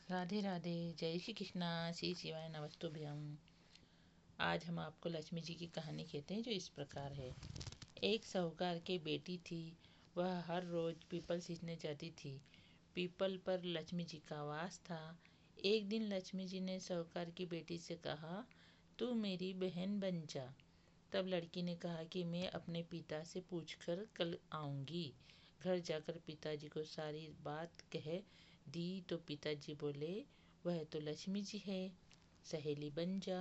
राधे राधे। जय श्री कृष्णा। श्री शिवाय नमस्तुभ्यम। आज हम आपको लक्ष्मी जी की कहानी कहते हैं, जो इस प्रकार है। एक साहूकार की बेटी थी। वह हर रोज पीपल सींचने जाती थी। पीपल पर लक्ष्मी जी का वास था। एक दिन लक्ष्मी जी ने साहूकार की बेटी से कहा, तू मेरी बहन बन जा। तब लड़की ने कहा कि मैं अपने पिता से पूछकर कल आऊंगी। घर जाकर पिताजी को सारी बात कह दी तो पिताजी बोले, वह तो लक्ष्मी जी है, सहेली बन जा।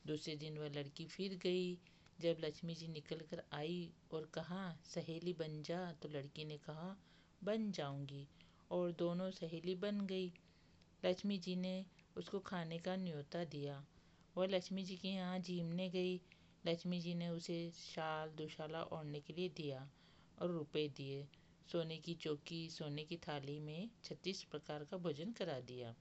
दूसरे दिन वह लड़की फिर गई। जब लक्ष्मी जी निकल कर आई और कहा, सहेली बन जा, तो लड़की ने कहा, बन जाऊंगी। और दोनों सहेली बन गई। लक्ष्मी जी ने उसको खाने का न्योता दिया। वह लक्ष्मी जी के यहाँ झीमने गई। लक्ष्मी जी ने उसे शाल दुशाला ओढ़ने के लिए दिया और रुपए दिए। सोने की चौकी, सोने की थाली में 36 प्रकार का भोजन करा दिया।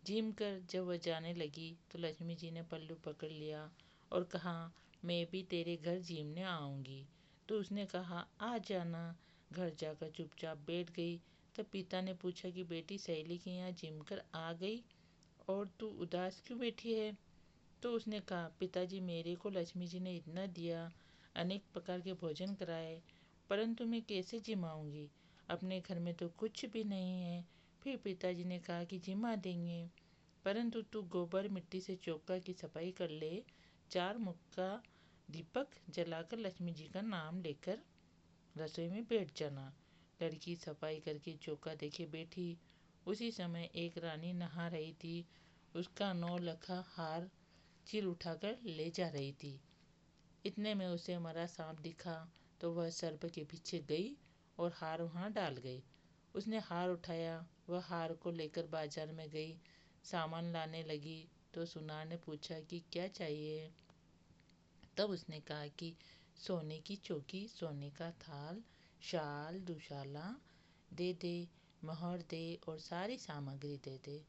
झीम कर जब वह जाने लगी तो लक्ष्मी जी ने पल्लू पकड़ लिया और कहा, मैं भी तेरे घर झीमने आऊँगी। तो उसने कहा, आ जाना। घर जाकर चुपचाप बैठ गई। तब पिता ने पूछा कि बेटी, सहेली के यहाँ झीम कर आ गई और तू उदास क्यों बैठी है? तो उसने कहा, पिताजी, मेरे को लक्ष्मी जी ने इतना दिया, अनेक प्रकार के भोजन कराए, परंतु मैं कैसे जिमाऊंगी? अपने घर में तो कुछ भी नहीं है। फिर पिताजी ने कहा कि जिमा देंगे, परंतु तू गोबर मिट्टी से चौका की सफाई कर ले। 4 मुख का दीपक जलाकर लक्ष्मी जी का नाम लेकर रसोई में बैठ जाना। लड़की सफाई करके चौका देखे बैठी। उसी समय एक रानी नहा रही थी। उसका 9 लखा हार चील उठाकर ले जा रही थी। इतने में उसे मरा सांप दिखा तो वह सर्प के पीछे गई और हार वहाँ डाल गई। उसने हार उठाया। वह हार को लेकर बाजार में गई। सामान लाने लगी तो सुनार ने पूछा कि क्या चाहिए? तब उसने कहा कि सोने की चौकी, सोने का थाल, शाल दुशाला दे दे, मोहर दे और सारी सामग्री दे दे।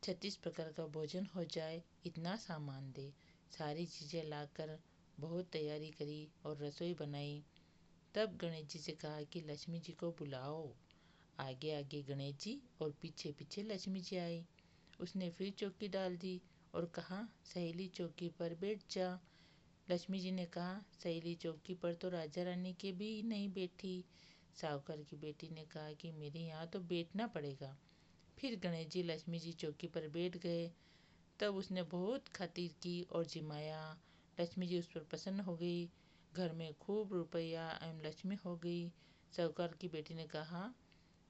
36 प्रकार का भोजन हो जाए, इतना सामान दे। सारी चीज़ें लाकर बहुत तैयारी करी और रसोई बनाई। तब गणेश जी से कहा कि लक्ष्मी जी को बुलाओ। आगे आगे गणेश जी और पीछे पीछे लक्ष्मी जी आई। उसने फिर चौकी डाल दी और कहा, सहेली चौकी पर बैठ जा। लक्ष्मी जी ने कहा, सहेली चौकी पर तो राजा रानी के भी नहीं बैठी। साहूकार की बेटी ने कहा कि मेरे यहाँ तो बैठना पड़ेगा। फिर गणेश जी लक्ष्मी जी चौकी पर बैठ गए। तब उसने बहुत खातिर की और जिमाया। लक्ष्मी जी उस पर प्रसन्न हो गई। घर में खूब रुपया एवं लक्ष्मी हो गई। साहूकार की बेटी ने कहा,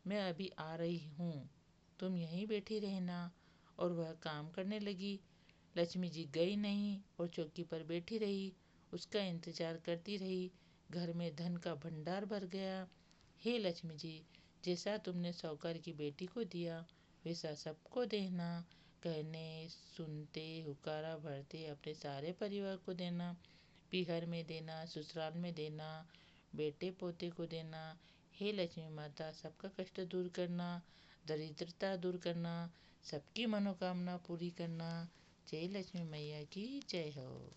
मैं अभी आ रही हूँ, तुम यहीं बैठी रहना। और वह काम करने लगी। लक्ष्मी जी गई नहीं और चौकी पर बैठी रही। उसका इंतजार करती रही। घर में धन का भंडार भर गया। हे लक्ष्मी जी, जैसा तुमने साहूकार की बेटी को दिया, वैसा सबको देना। कहने सुनते हुकारा भरते अपने सारे परिवार को देना। पीहर में देना, ससुराल में देना, बेटे पोते को देना। हे लक्ष्मी माता, सबका कष्ट दूर करना, दरिद्रता दूर करना, सबकी मनोकामना पूरी करना। जय लक्ष्मी मैया की जय हो।